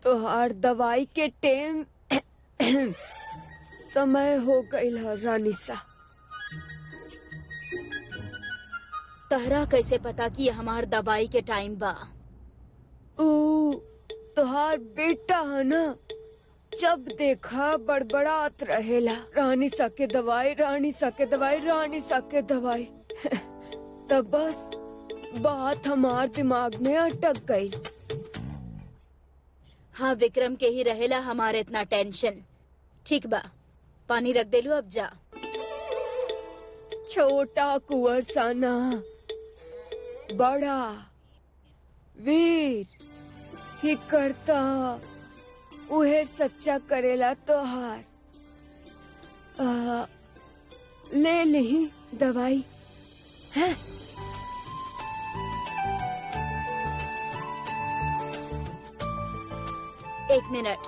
तोहार दवाई के टेम समय हो गईल है रानीसा। तहरा कैसे पता कि हमार दवाई के टाइम बा? तोहार बेटा है ना, जब देखा बड़बड़ात रहेला, रानीसा के दवाई, रानीसा के दवाई, रानीसा के दवाई। तब बस बात हमार दिमाग में अटक गई। हाँ, विक्रम के ही रहेला हमारे इतना टेंशन। ठीक बा, पानी रख दे लो, अब जा। छोटा कुंवर साना, बड़ा वीर ही करता, उहे सच्चा करेला तोहार। ले ली दवाई है। एक मिनट,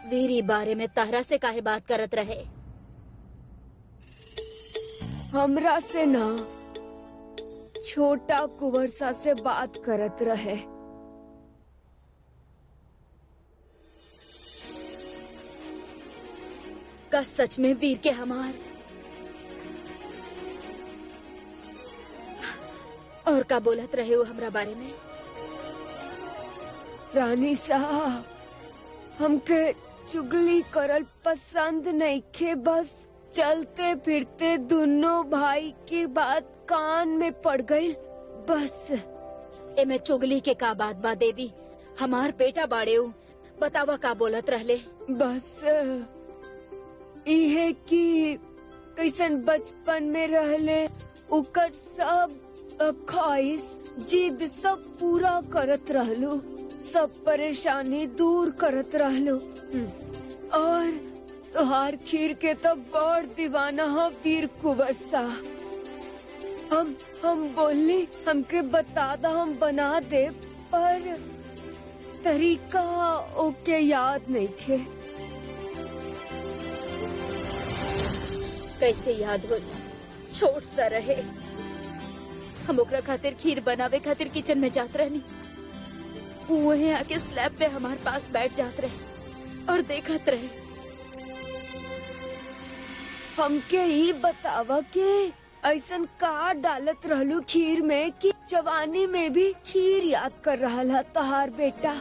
वीरी बारे में तहरा से काहे बात करत रहे? हमरा से ना, छोटा कुंवर सा से बात करत रहे। का सच में वीर के हमार? और का बोलत रहे हो हमरा बारे में? रानी साहब, हमके चुगली करल पसंद नहीं खे, बस चलते फिरते दोनों भाई की बात कान में पड़ गई बस। एमे चुगली के का बात बा देवी? हमार बेटा बाड़े हो, बतावा का बोलत रहले? बस इहे कि कैसन बचपन में रहले, उकर सब ख्वाहिश जिद सब पूरा करत रहलू, सब परेशानी दूर करत रहलू। और तोहार खीर के तो बड़ दीवाना है वीर कुंवर सा। हम बोली हमके बता दा, हम बना दे, पर तरीका ओके याद नहीं खे। कैसे याद हो? छोट सा रहे, हम ओकरा खातिर खीर बनावे खातिर किचन में जात रहनी। वहीं आके स्लैब पे हमारे पास बैठ जात रहे और देखत रहे। हमके ही बतावा के ऐसन का डालत रहलू खीर में कि जवानी में भी खीर याद कर रहा है तहार बेटा?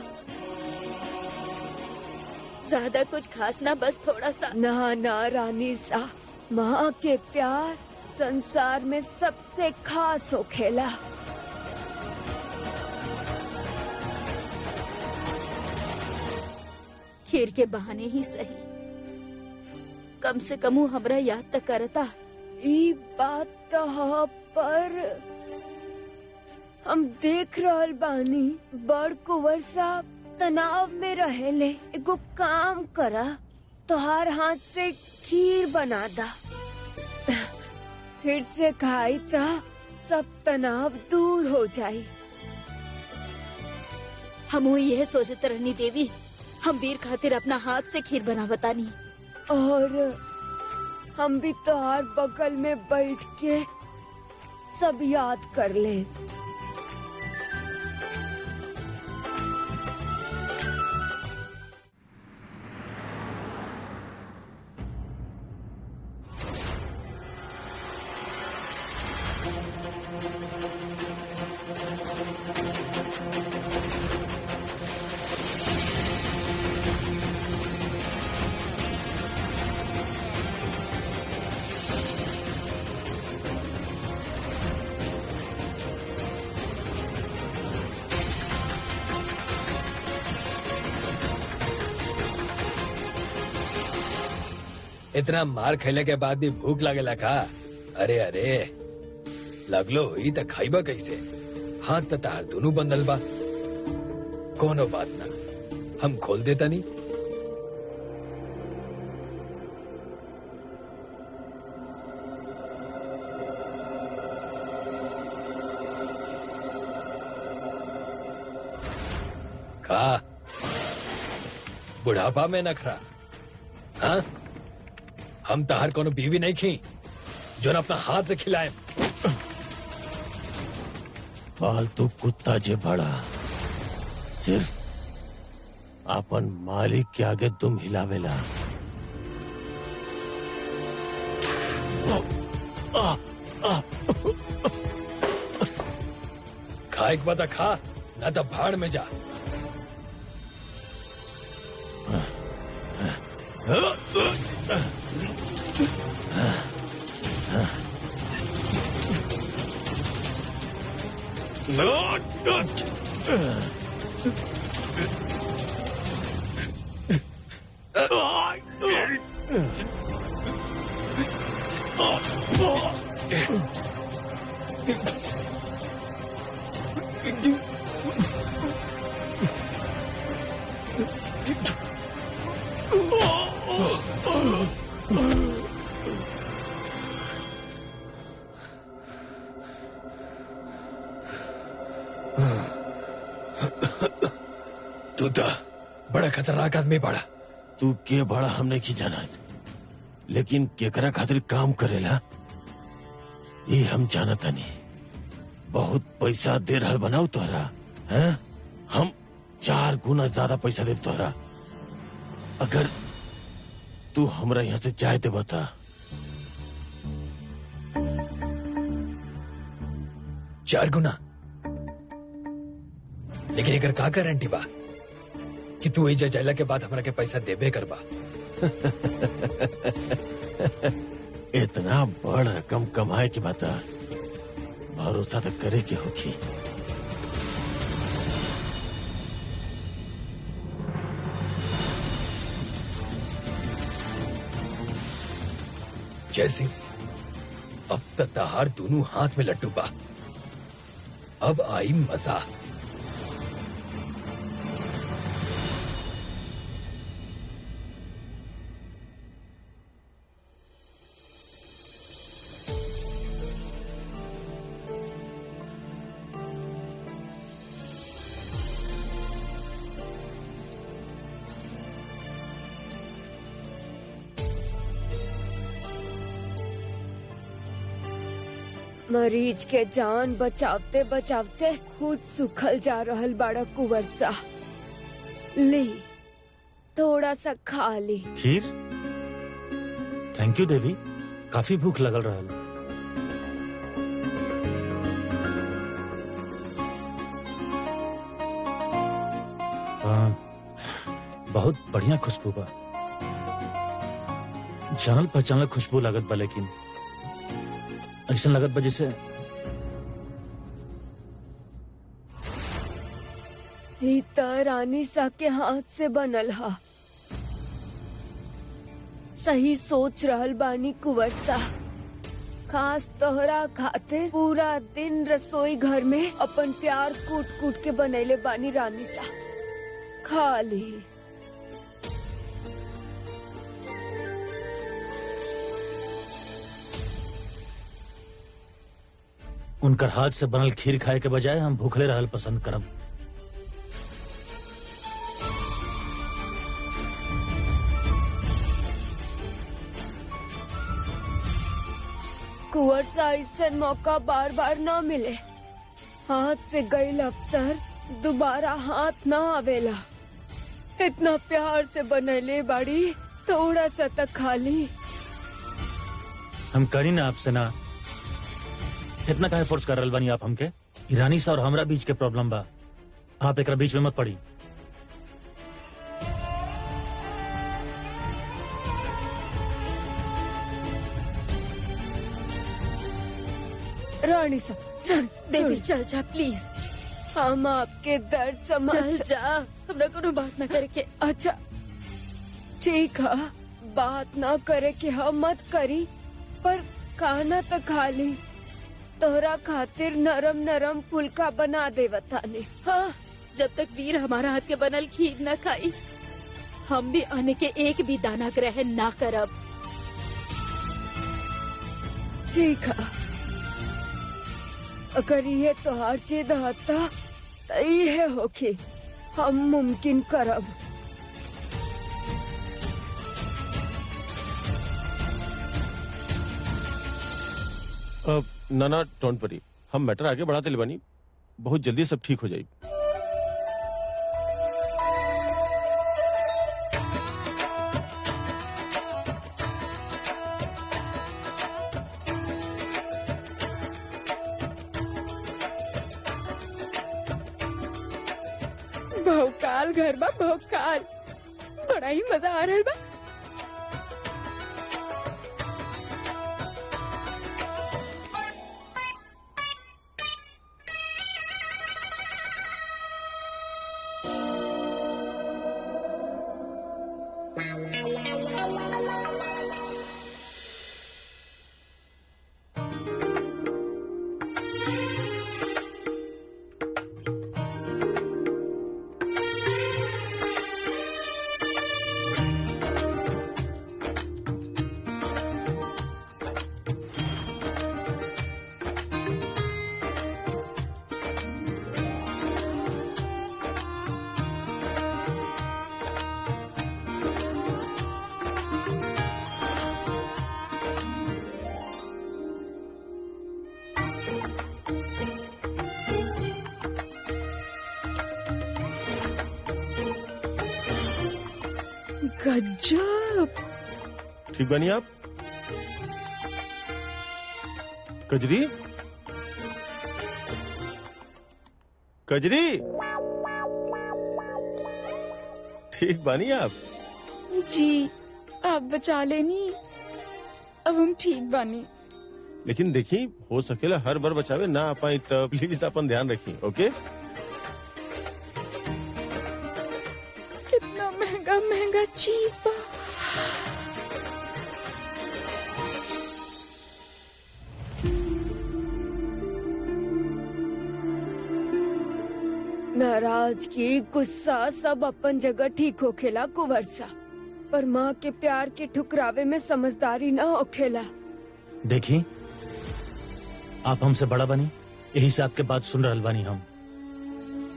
ज्यादा कुछ खास ना, बस थोड़ा सा। ना रानी सा, माँ के प्यार संसार में सबसे खास हो खेला। खीर के बहाने ही सही, कम से कम हमरा याद तक करता। ई बात तो है, पर हम देख रहल बानी बड़ कुंवर साहब तनाव में रहेले। एगो काम करा, तोहार हाथ से खीर बना दा, फिर से खाई ता सब तनाव दूर हो जाई। हम यह सोचते रहनी देवी, हम वीर खातिर अपना हाथ से खीर बनावतानी। और हम भी तोहार बगल में बैठ के सब याद कर ले। इतना मार खेले के बाद भी भूख लगेला का? अरे लगलो हुई तो खाइबा कैसे? हाथ तो तार दोनों बंदल बा। कोनो बात ना, हम खोल देता नहीं। का बुढ़ापा में नखरा? हाँ, हम तहार कोनो बीवी नहीं खी जो न अपना हाथ से खिलाए। पालतू कुत्ता जे बड़ा, सिर्फ अपन मालिक के आगे तुम हिलावेला। खा एक बात खा, ना तो भाड़ में जा। तू तो बड़ा खतरनाक आदमी पड़ा। तू के बड़ा हमने की जानत, लेकिन केकरा खातिर काम करेला ये हम जानता नहीं। बहुत पैसा दे रहल बनाऊ तोहरा, हैं? हम 4 गुना ज्यादा पैसा दे तोहरा अगर तू हमरा यहाँ से चाय दे बता। 4 गुना? लेकिन एकर का गारंटी बा कि तू एजा जाइला के बाद हमरा के पैसा देबे करबा? इतना बड़ रकम कमाए के बता, भरोसा तो करे के होगी। जय सिंह, अब तक तहार दोनों हाथ में लट्टू बा। अब आई मजा। मरीज के जान बचावते बचावते खुद सुखल जा रहल बाड़ा कुंवर सा। ली, थोड़ा सा खा ली। खीर? थैंक यू देवी, काफी भूख लगल रहल। बहुत बढ़िया खुशबू बा, जानल पहचानल खुशबू लागत बा, लेकिन ऐसा लगत बा जैसे ही त रानी सा के हाथ से बनल हा। सही सोच रहल बानी कुंवर सा। खास तोहरा खातिर पूरा दिन रसोई घर में अपन प्यार कूट कूट के बनैले बानी रानी सा। खा ली। उनकर हाथ से बनल खीर खाए के बजाय हम भूखले रहल पसंद करब। कुंवर सा ऐसा मौका बार बार ना मिले। हाथ से गईल अवसर दोबारा हाथ ना आवेला। इतना प्यार से बनैले बाड़ी, थोड़ा सा तक खा ली। हम करी ना आपसे ना, इतना काहे फोर्स कर रहल बानी आप हमके? ईरानी सा और हमरा बीच के प्रॉब्लम बा, आप एकरा बीच में मत पड़ी। रानी सा, सुन, देवी सुन। चल जा प्लीज। हम आपके दर्द समझ। चल जा, हमरा कोनो बात ना करे के। अच्छा ठीक है, बात ना करे कि हम मत करी, पर खाना तो खा ली। तोहरा खातिर नरम नरम फुल्का बना दे बताने। हाँ, जब तक वीर हमारा हाथ के बनल खीर न खाई, हम भी आने के एक भी दाना ग्रहण ना करब। ठीक है, अगर ये तोहार चीज हता तो ये होके हम मुमकिन करब। ना डोंट वरी, हम मैटर आगे बढ़ाते ले बानी, बहुत जल्दी सब ठीक हो जाएगी। विशाल घर बा भोकाल, बड़ा ही मजा आ रहा बा। गजब। ठीक बनी आप? कजरी, कजरी, ठीक बनी आप? जी आप बचा लेनी, अब हम ठीक बानी। लेकिन देखी हो सकेला हर बार बचावे ना आ पाई, तो प्लीज अपन ध्यान रखी। ओके? कितना महंगा महंगा चीज बा। नाराजगी, गुस्सा सब अपन जगह ठीक होखेला कुंवरसा, पर माँ के प्यार के ठुकरावे में समझदारी ना होखेला। देखी आप हमसे बड़ा बनी, यही से आपके बात सुन रहल बानी हम,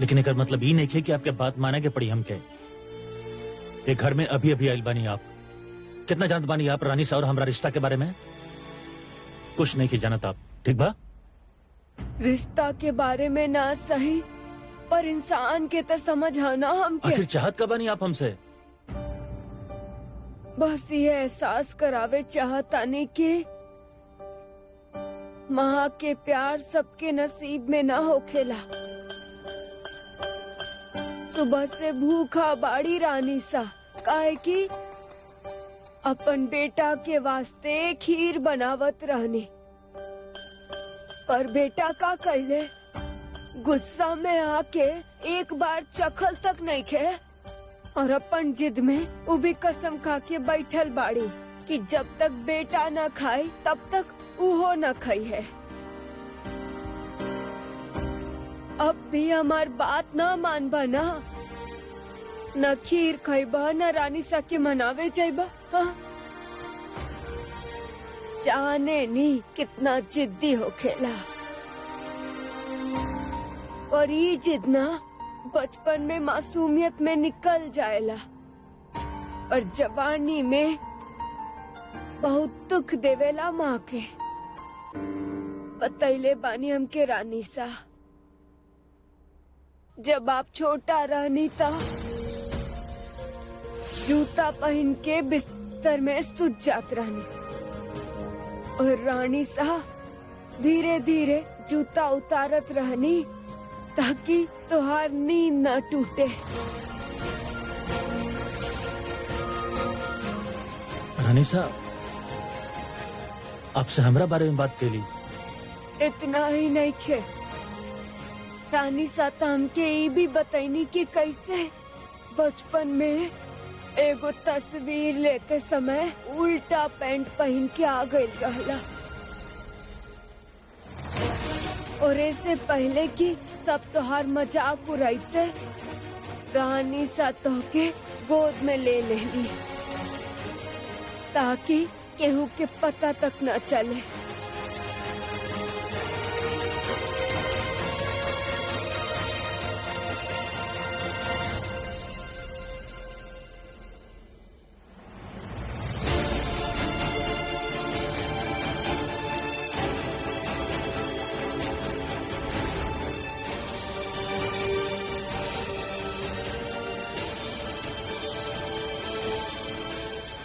लेकिन एकर मतलब ई नहीं है कि आपके बात माने के पड़ी हमके। एक घर में अभी अभी आयल बानी आप, कितना जानत बानी आप रानी सा और हमरा रिश्ता के बारे में? कुछ नहीं की जानत आप, ठीक बा? रिश्ता के बारे में ना सही, पर इंसान के तो समझ आना हमके। आखिर चाहत का बानी आप हमसे? बस ये एहसास करावे चाहतानी कि माँ के प्यार सबके नसीब में ना होखेला। सुबह से भूखा बाड़ी रानी सा, काहे कि अपन बेटा के वास्ते खीर बनावत रहनी, पर बेटा का कहले गुस्सा में आके एक बार चखल तक नहीं खे, और अपन जिद में वो भी कसम खा के बैठल बाड़ी कि जब तक बेटा न खाए तब तक उहो न खाई है। अब भी हमार बात ना मानबा ना, न खीर खाइबा न रानी सा के मनावे जाइबा। हाँ? जाने नी कितना जिद्दी हो खेला, और ये जिद ना बचपन में मासूमियत में निकल जाएला, और जवानी में बहुत दुख देवेला माँ के। बतैले बानी हमके रानी सा, जब आप छोटा रहनी था जूता पहन के बिस्तर में सुत जात रहनी, और रानी सा धीरे धीरे जूता उतारत रहनी ताकि तुहार नींद न टूटे। रानी साहब, आपसे हमरा बारे में बात कैली? इतना ही नहीं खे, रानी साता हमके ये भी बताईनी कि कैसे बचपन में एगो तस्वीर लेते समय उल्टा पैंट पहन के आ गई रहला, और ऐसे पहले कि सब तोहार मजाक उड़ाइते रानी सातो के गोद में ले ली ताकि केहू के पता तक न चले।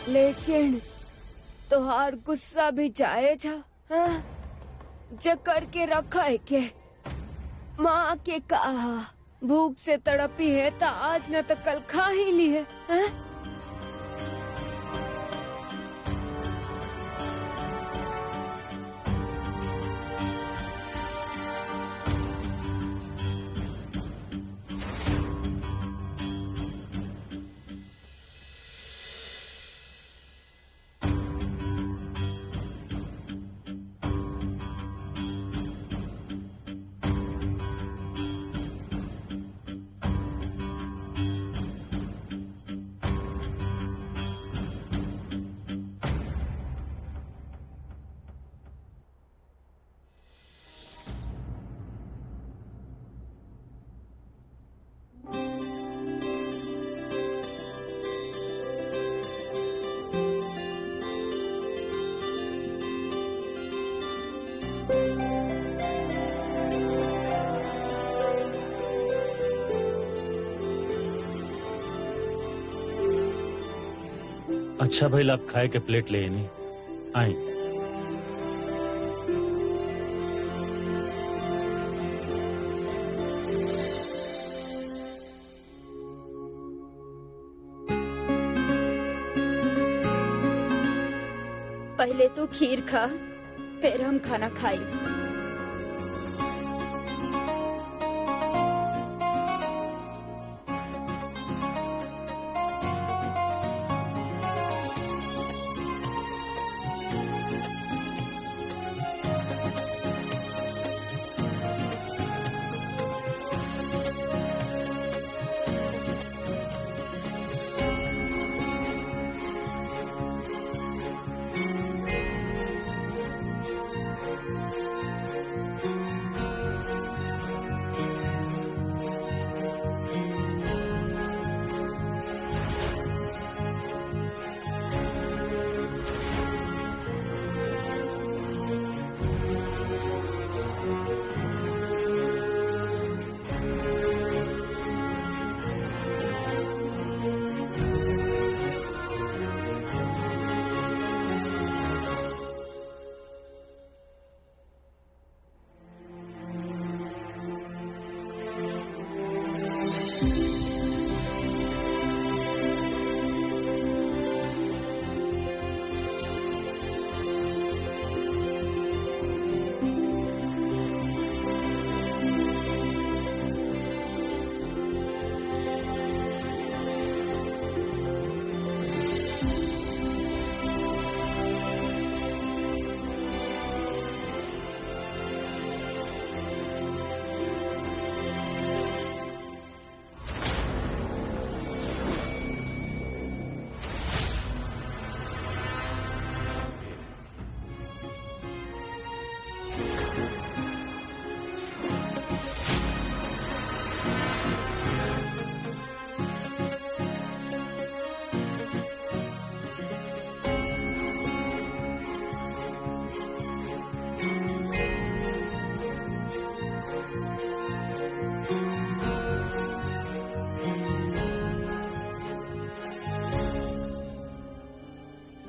लेकिन तोहार गुस्सा भी जायज है, हाँ? जकड़ के रखा है के माँ के कहा भूख से तड़पी है तो आज न तो कल खा ही ली है, हैं? अच्छा भाई आप खाए के प्लेट ले नहीं आई। पहले तो खीर खा, फिर हम खाना खाई।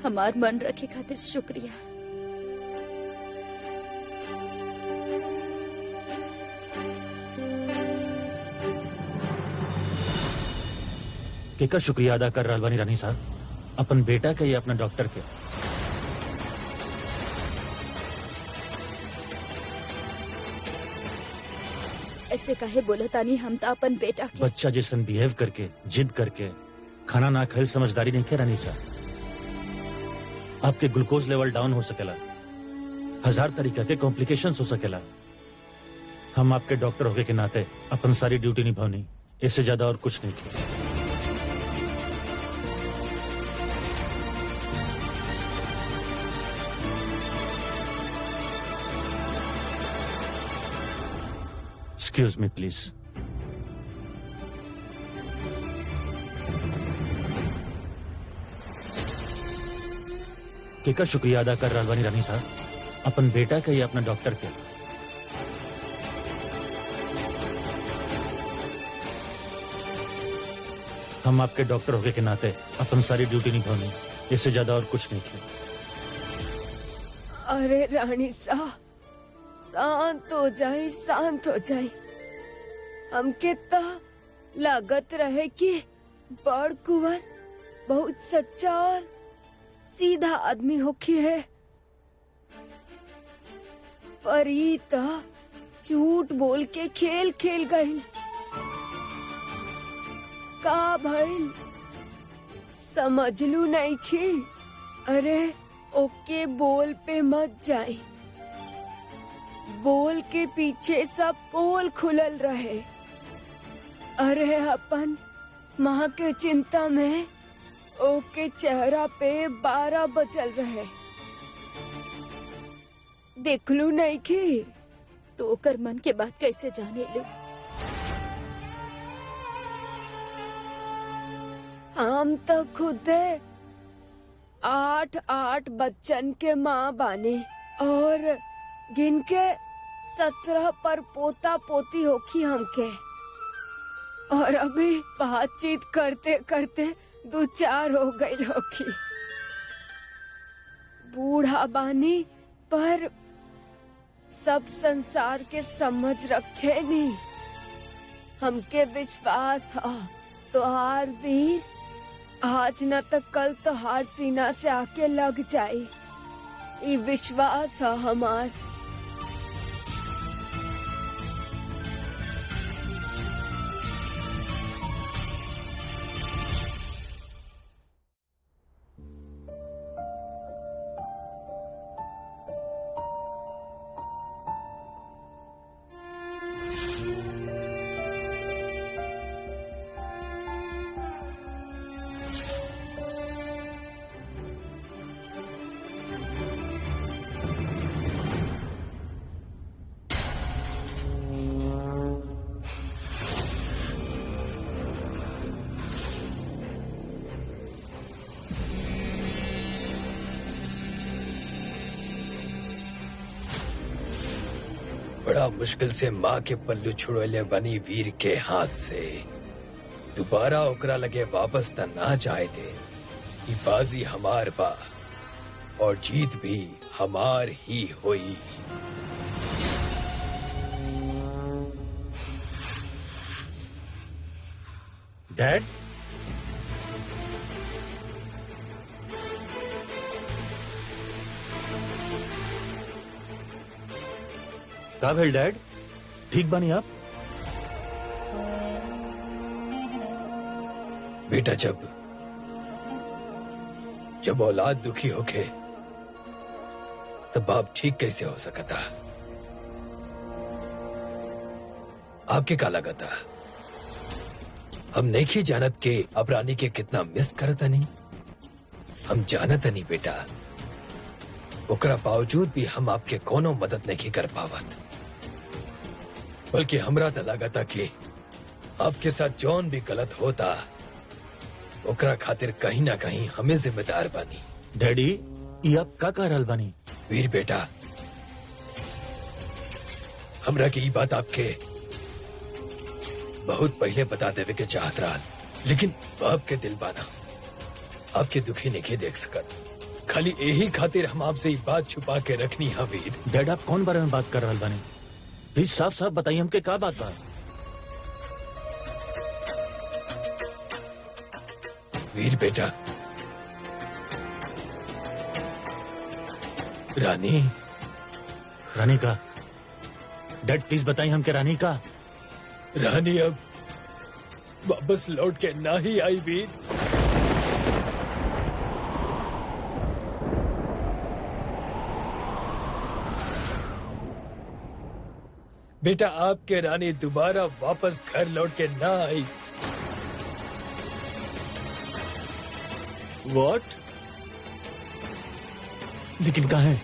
हमार मन रखे खातिर शुक्रिया। केकर शुक्रिया अदा कर रहल बानी रानी साहब? अपन बेटा के या अपना डॉक्टर के? ऐसे काहे बोला तानी? हम तो अपन बेटा के बच्चा जैसन बिहेव करके, जिद करके खाना ना खाइल समझदारी नहीं के रानी साहब। आपके ग्लूकोज लेवल डाउन हो सकेला, 1000 तरीका के कॉम्प्लिकेशंस हो सकेला। हम आपके डॉक्टर होके के नाते अपन सारी ड्यूटी निभावनी, इससे ज्यादा और कुछ नहीं किया। Excuse me please. केकर शुक्रिया अदा कर रहल बानी रानी साहब? अपन बेटा के या अपना डॉक्टर के? हम आपके डॉक्टर होके के नाते अपन सारी ड्यूटी निभावनी, इससे ज्यादा और कुछ नहीं किया। अरे रानी साहब, शांत हो जाए, शांत हो जाए। हमके तो लागत रहे कि बड़ कुंवर बहुत सच्चा और सीधा आदमी होखी है, पर ई तो झूठ बोल के खेल खेल गई। का भइल समझलू नहीं की? अरे ओके बोल पे मत जाई, बोल के पीछे सब पोल खुलल रहे। अरे अपन माँ के चिंता में ओके चेहरा पे 12 बजल रहे, देखलू नहीं की? तो ओकर मन के बात कैसे जाने लू? हम तो खुद 8 बच्चन के माँ बानी और गिन के 17 पर पोता पोती होखी हमके, और अभी बातचीत करते करते 2-4 हो गई होखी। बूढ़ा बानी पर सब संसार के समझ रखे नहीं। हमके विश्वास है तो हार वीर आज न तो कल तो हार सीना से आके लग जाए, ये विश्वास है हमार। बड़ा मुश्किल से माँ के पल्लू छुड़ोले बनी वीर के हाथ से दोबारा ओकरा लगे वापस त ना जाए दे। ई बाजी हमार बा और जीत भी हमार ही होई। डैड, का भेल डैड? ठीक बानी आप? बेटा जब औलाद दुखी होके तब बाप ठीक कैसे हो सकता? आपके का लगता? हम नहीं जानत के अब रानी के कितना मिस करता नहीं? हम जानत नहीं बेटा, ओकरा बावजूद भी हम आपके कोनो मदद नहीं कर पावत, बल्कि हमरा तो लगता कि आपके साथ जौन भी गलत होता ओकरा खातिर कहीं ना कहीं हमें जिम्मेदार बानी। डैडी, ये आप का कह रहल बानी? वीर बेटा, हमरा की बात आपके बहुत पहले बता देवे के चाहत रहा, लेकिन बाप के दिल बाना आपके दुखी नहीं देख सकत। खाली यही खातिर हम आपसे ये बात छुपा के रखनी है। वीर डैड, आप कौन बारे में बात कर रहल बानी? प्लीज साफ साफ बताइए हमके का बात बा। वीर बेटा, रानी का डैड प्लीज बताइए हमके रानी का। रानी अब वापस लौट के ना ही आई वीर। बेटा, आपके रानी दोबारा वापस घर लौट के ना आई। व्हाट? लेकिन कहाँ है?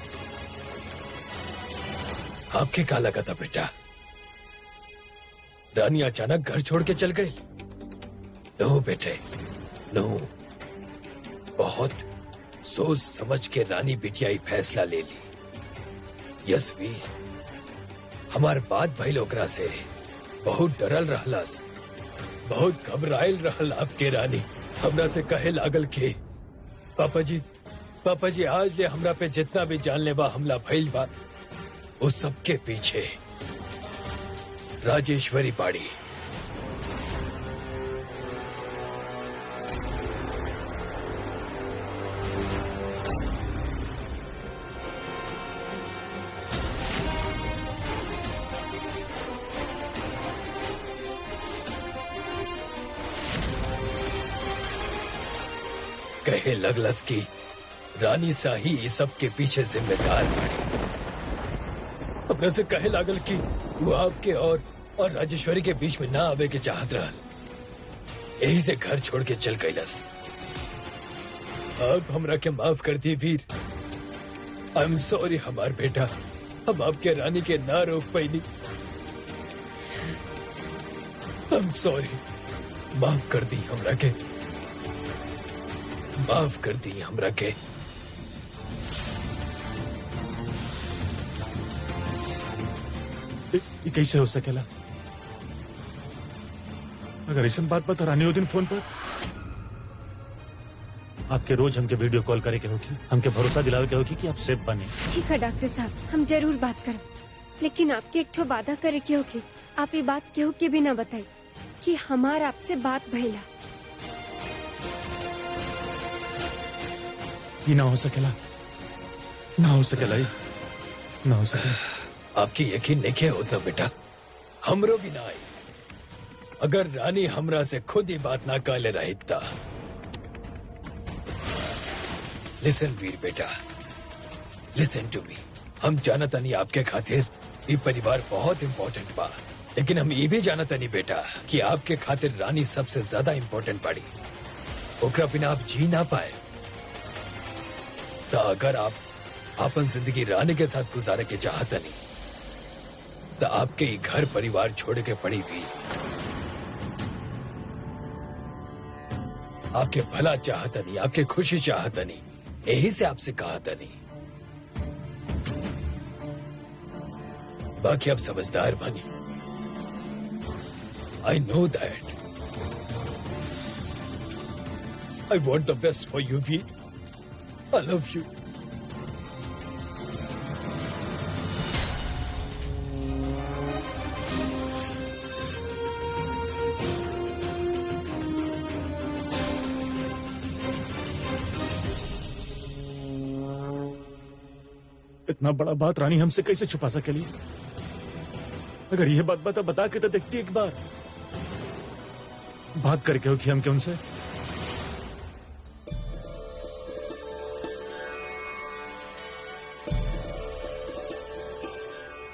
आपके का लगा था बेटा? रानी अचानक घर छोड़ के चल गई? नो बेटे, नो। बहुत सोच समझ के रानी बिटिया ही फैसला ले ली। यस वीर, हमार बात भइल ओकरा से बहुत डरल रहलस, बहुत घबराइल रहल। आपके रानी हमरा से कहे लागल के पापा जी आज ले हमरा पे जितना भी जानलेवा हमला भइल बा उस सबके पीछे राजेश्वरी बाड़ी। कहे लगलस की रानी शाही इस सब के पीछे जिम्मेदार बनी। अपने से कहे लागल की वो आपके और राजेश्वरी के बीच में ना आवे के चाहत रहल, यही से घर छोड़ के चल गईलस। आप हमरा के माफ कर दी वीर। आई एम सॉरी हमार बेटा, हम आपके रानी के ना रोक पाई। आई एम सॉरी, माफ कर दी हमरा के, माफ कर दी हमरा के। ये कैसे हो सकेला? अगर ऐसा बात बता रानी हो दिन फोन पर आपके रोज हमके वीडियो कॉल करे के होगी, हमके भरोसा दिलावे के होगी कि आप सेफ बने। ठीक है डॉक्टर साहब, हम जरूर बात करें, लेकिन आपके एक ठो वादा करे के होगी। आप ये बात केहू के भी ना बताई कि हमार आपसे बात भइला। ये ना हो सकेला, ना हो सकेला, ये ना हो सकेला। आपकी यकीन नहीं होता बेटा, हमरो भी ना आई। अगर रानी हमरा से खुद ही बात ना काले रही था। लिसन वीर बेटा, लिसन टू मी। हम जानता नहीं आपके खातिर ये परिवार बहुत इम्पोर्टेंट बा, लेकिन हम ये भी जानता नहीं बेटा कि आपके खातिर रानी सबसे ज्यादा इम्पोर्टेंट पड़ी। ओकरा बिना आप जी ना पाए। तो अगर आप अपन जिंदगी रानी के साथ गुजारे के चाहता नहीं, तो आपके ही घर परिवार छोड़ के पड़ी वीर। आपके भला चाहता नहीं, आपके खुशी चाहता नहीं, यही से आपसे कहा था नहीं। बाकी आप समझदार बनी। I know that. I want the best for you Veer. I love you. इतना बड़ा बात रानी हमसे कैसे छुपा सकेली? अगर यह बात बता के तो देखती एक बार, बात करके हो कि हम क्यों उनसे।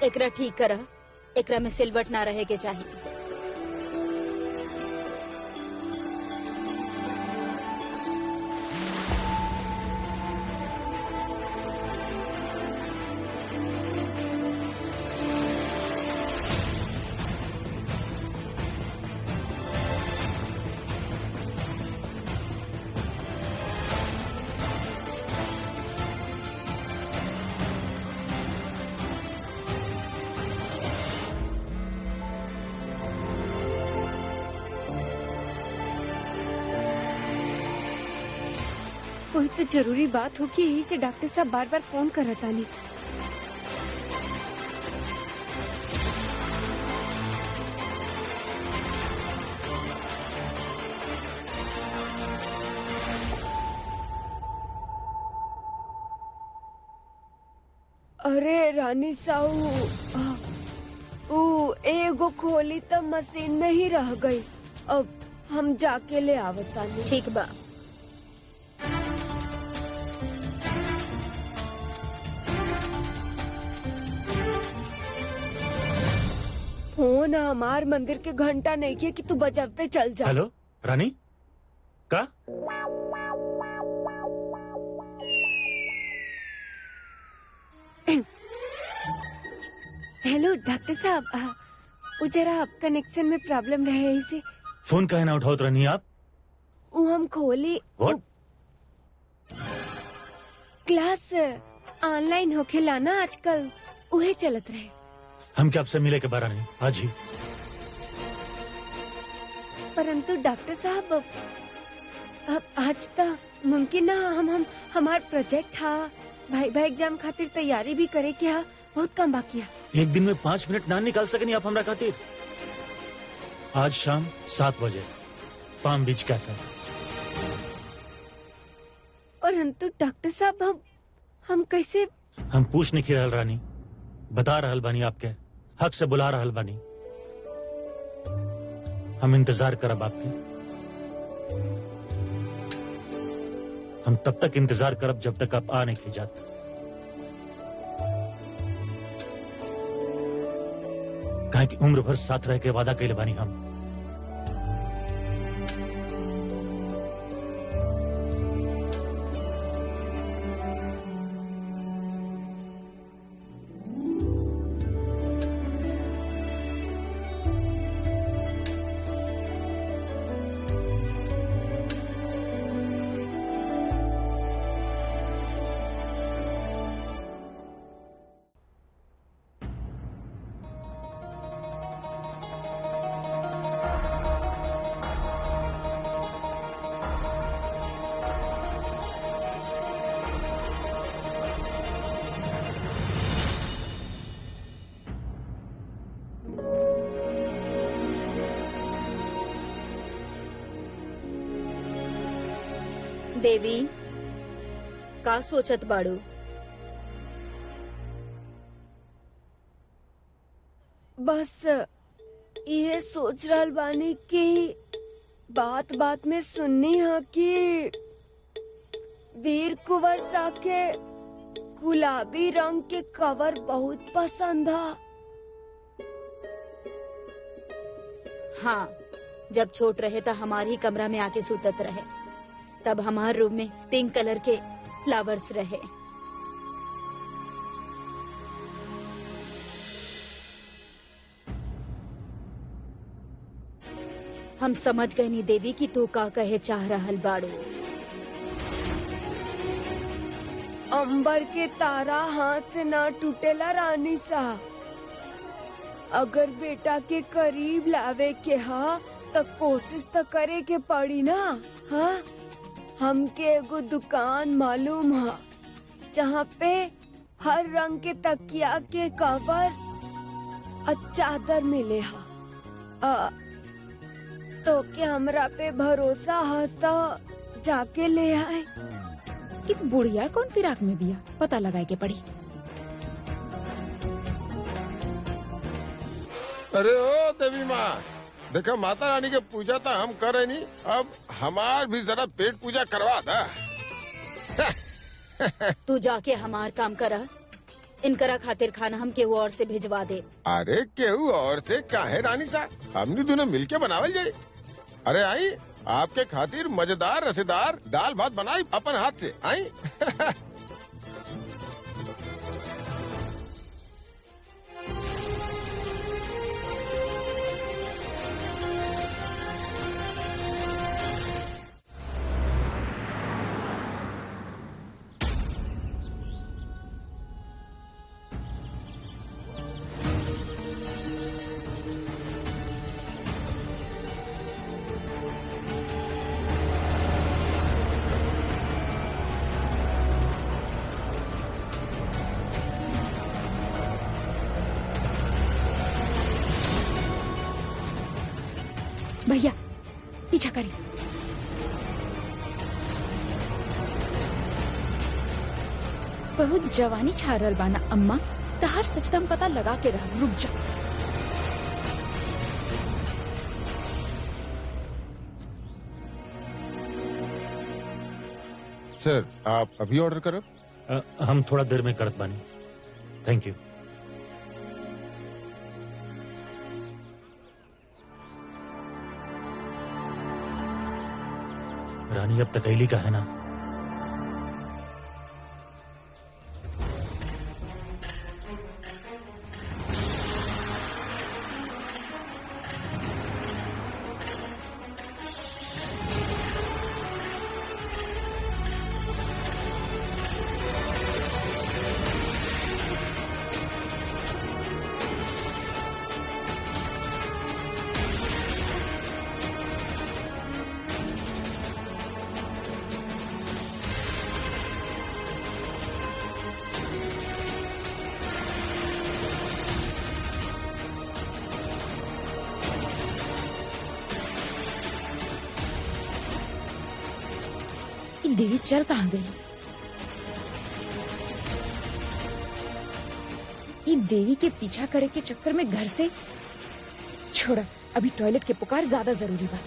एकरा ठीक करा, एकरा में सिलवट ना रहे के चाहिए। कोई तो जरूरी बात होगी, यही से डॉक्टर साहब बार बार फोन करता नहीं। अरे रानी साहू, एगो खोली तो मशीन में ही रह गई। अब हम जाके ले आवता नहीं। ठीक बा। फोन हमार मंदिर के घंटा नहीं किया कि तू बजाते चल जा। हेलो रानी का? हेलो डॉक्टर साहब, वो जरा कनेक्शन में प्रॉब्लम रहे इसे। फोन काहे ना उठाओ रानी आप? वो हम खोली। What? क्लास ऑनलाइन होके लाना आजकल, उहे चलत रहे। हम क्या आपसे मिले के बारा नहीं आज ही? परंतु डॉक्टर साहब, अब आज तक मुमकिन ना। हम हमार प्रोजेक्ट हा, भाई एग्जाम खातिर तैयारी भी करे के हा, बहुत कम बाकी है। एक दिन में 5 मिनट ना निकाल सके आप हमरा खातिर? आज शाम 7 बजे पाम बीच कैफे। परंतु डॉक्टर साहब, हम कैसे? हम पूछ नहीं रहल रानी, बता रहल बानी, आपके हक से बुला रहल बानी। हम इंतजार करब आपके। हम तब तक इंतजार करब जब तक आप आ नहीं की जात। काहे कि उम्र भर साथ रह के वादा कैले बानी हम। देवी का सोचत बाड़ू? बस ये सोच रहल बानी कि बात बात में सुननी है कि वीर कुंवर सा के गुलाबी रंग के कवर बहुत पसंद है। हाँ, जब छोट रहे तो हमारे ही कमरा में आके सुतत रहे, तब हमारे रूम में पिंक कलर के फ्लावर्स रहे। हम समझ गए नी देवी कि तू का कहे चाह रहल बाड़ू। अंबर के तारा हाथ से ना टूटेला रानी सा। अगर बेटा के करीब लावे के हा तो कोशिश तो करे के पड़ी ना। हाँ, हमके एगो दुकान मालूम है जहाँ पे हर रंग के तकिया के कवर और चादर मिले हा। तो के हमरा पे भरोसा है तो जाके ले आए। कि बुढ़िया कौन फिराक में बिया, पता लगाए के पड़ी। अरे ओ देवी माँ, देखा माता रानी के पूजा तो हम कर रहे नहीं, अब हमार भी जरा पेट पूजा करवा दा। तू जाके हमार काम करा, इनकरा खातिर खाना हम केहू और से भिजवा दे। अरे केहू और से काहे रानी सा, हमने दोनों मिलके बनावल जाए। अरे आई, आपके खातिर मजेदार रसेदार दाल भात बनाई अपन हाथ से। आई भैया पीछा करी। बहुत जवानी छा रहल बाना अम्मा, तहार सचदम पता लगा के रह। रुक जा। सर, आप अभी ऑर्डर करो। हम थोड़ा देर में करत बानी। Thank you. रानी अब तक अली का है ना? देवी चल कहाँ गई? ये देवी के पीछा करे के चक्कर में घर से छोड़ा। अभी टॉयलेट के पुकार ज्यादा जरूरी बा।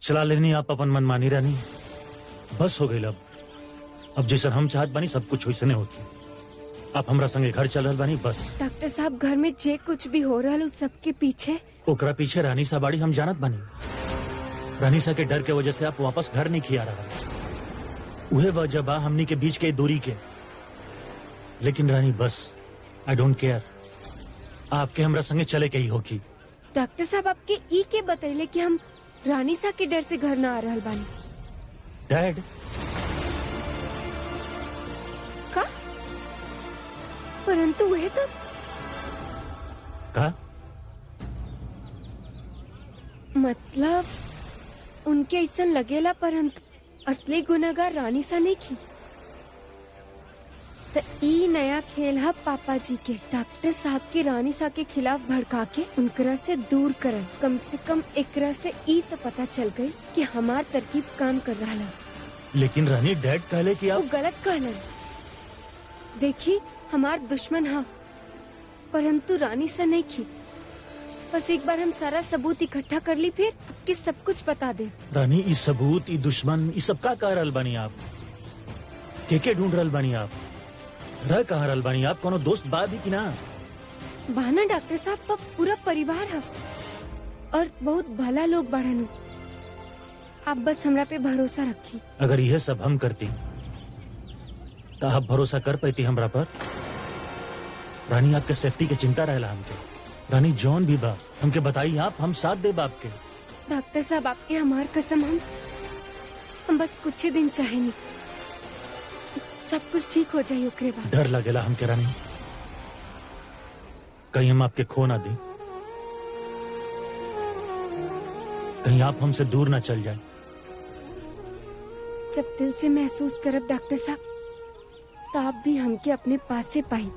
चला लेनी आप अपन मनमानी रानी, बस हो गई। अब जैसन हम चाहत बानी सब कुछ वैसने होती। आप हमरा संगे घर चल रहल बानी बस। डॉक्टर साहब घर में जे कुछ भी हो रहा उस सबके पीछे ओकरा पीछे रानी सा बाड़ी हम जानत बानी। रानी सा के डर के वजह से आप वापस घर नहीं खिया रहा। उहे वजह बा हमनी के बीच के दूरी के। लेकिन रानी बस आई डोंट केयर, आपके हमरा संगे चले के ही होगी। डॉक्टर साहब आपके ई के बतैले कि हम रानी सा के डर से घर न आ रहल बानी। डैड का? परंतु वह तो का मतलब उनके ऐसा लगेला, परंतु असली गुनहगार रानी सा नहीं की। तो ई नया खेल है पापा जी के, डॉक्टर साहब के रानी सा के खिलाफ भड़का के उनकरा से दूर करन। कम से कम एकरा से ई तो पता चल गई कि हमार तरकीब काम कर रहा है। लेकिन रानी डैड कहले कि वो आप गलत कहलन। देखी हमार दुश्मन है, परंतु रानी सा नहीं की। बस एक बार हम सारा सबूत इकट्ठा कर ली, फिर आपके सब कुछ बता दे। रानी ई सबूत ई दुश्मन ई सब का कह रहल बानी आप? के ढूंढ रहल बानी आप? रह कहाँ रहल बानी आप? कोनो दोस्त बा भी कि ना? बहाना डॉक्टर साहब का पूरा परिवार है और बहुत भला लोग बढ़नु। आप बस हमरा पे भरोसा रखी। अगर यह सब हम करती तो आप भरोसा कर पाती हमरा पर? रानी आपके सेफ्टी के चिंता रहेला हमके। रानी जॉन भी बा, हमके बताई आप, हम साथ दे बाप के। डॉक्टर साहब आपके हमार कसम, हम बस कुछ ही दिन चाहेनी, सब कुछ ठीक हो जाये। ओकरे बाद डर लगेला हमके रानी, कहीं हम आपके खो ना दी, कहीं आप हमसे दूर ना चल जाए। जब दिल से महसूस करब डॉक्टर साहब, तो आप भी हमके अपने पास से पाई।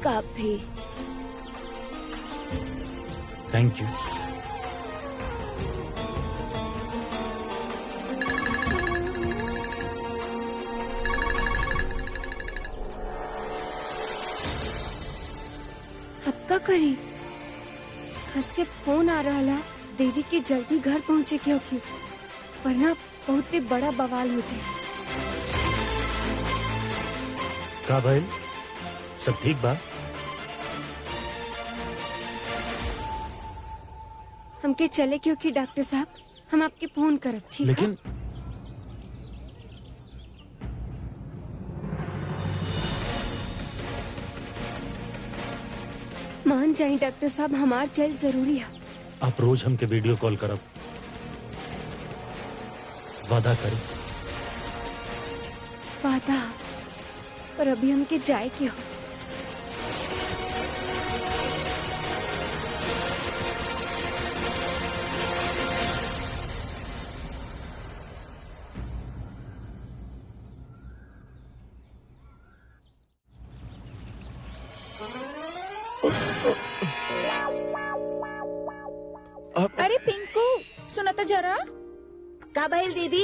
काफी। Thank you. अब का करी? घर से फोन आ रहा ला, देवी के जल्दी घर पहुँचे के होगी, वरना बहुत ही बड़ा बवाल हो जाए। का भइल? सब ठीक बा? हमके चले क्योंकि डॉक्टर साहब, हम आपके फोन करब, ठीक है? लेकिन मान जाए डॉक्टर साहब, हमार चल जरूरी है। आप रोज हमके वीडियो कॉल करब, वादा करें। वादा, पर अभी हमके जाए के हो। अरे पिंकू, सुनो तो जरा। का भइल दीदी?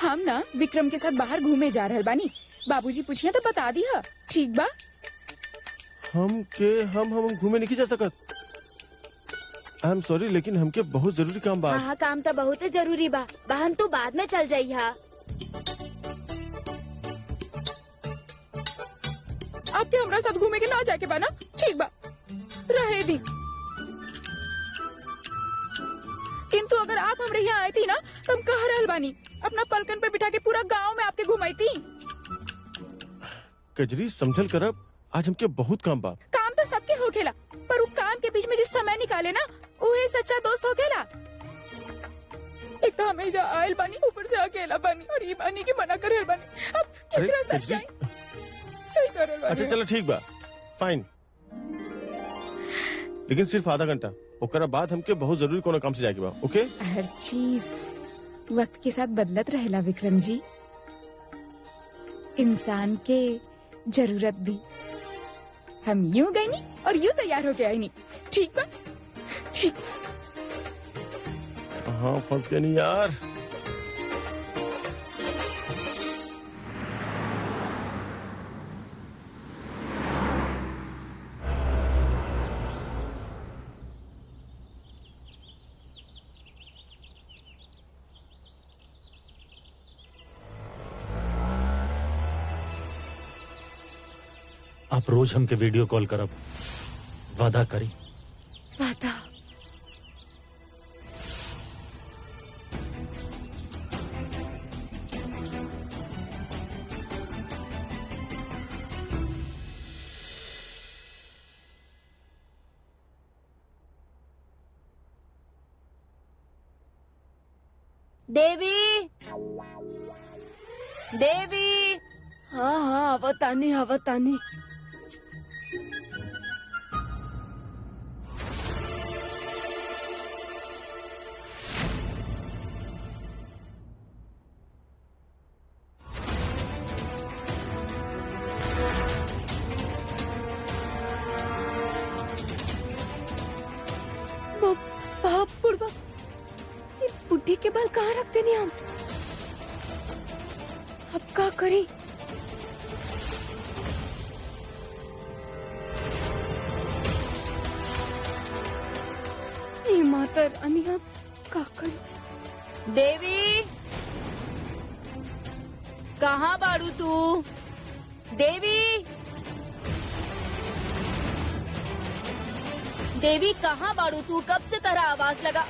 हम ना विक्रम के साथ बाहर घूमे जा रहल बानी। बाबूजी पूछिए तो बता दिया, ठीक बा? हम घूमे नहीं जा सकत। आई एम सॉरी, लेकिन हमके बहुत जरूरी काम बा। हाँ, काम तो बहुत जरूरी बा। बहन तू बाद में चल जाई हा। आपके हमरा साथ घूमे के ना जाके बा ना? ठीक बा, रहे दी। किंतु अगर आप हमरे यहाँ आई थी ना, तो हम कह रहल बानी, अपना पलकन पे बिठा के पूरा गांव में आपके घुमाई थी। कजरी समझल करब, आज हमके बहुत काम बा। काम तो सबके होखेला, पर वो काम के बीच में जिस समय निकाले ना, उहे सच्चा दोस्त होखेला। एक तो हमेशा आयल बानी, ऊपर से अकेला बानी, और ये बानी की मना कर रहल बानी। अब केकरा सच जाए? सही कर रहल बानी। अच्छा चलो ठीक बा, फाइन, लेकिन सिर्फ आधा घंटा। ओकरा बाद हमके बहुत जरूरी कोनो काम से जाके बा। ओके? हर चीज वक्त के साथ बदलत रहेला विक्रम जी, इंसान के जरूरत भी। हम यूं गई नी और यूं तैयार होके आई नी, ठीक बा? ठीक बा। हाँ, फंस गए नहीं यार। आप रोज हमके वीडियो कॉल करब, वादा करी। वादा। देवी, देवी, हाँ हाँ, आवतानी आवतानी। बाप बुढ़वा, ये बुढ़ी के बाल कहाँ रखते नहीं हम? अब क्या करी? ये माता रानी, हम क्या करी? देवी, कहाँ बाड़ू तू? देवी, देवी कहाँ बाड़ू तू? कब से तरह आवाज लगा।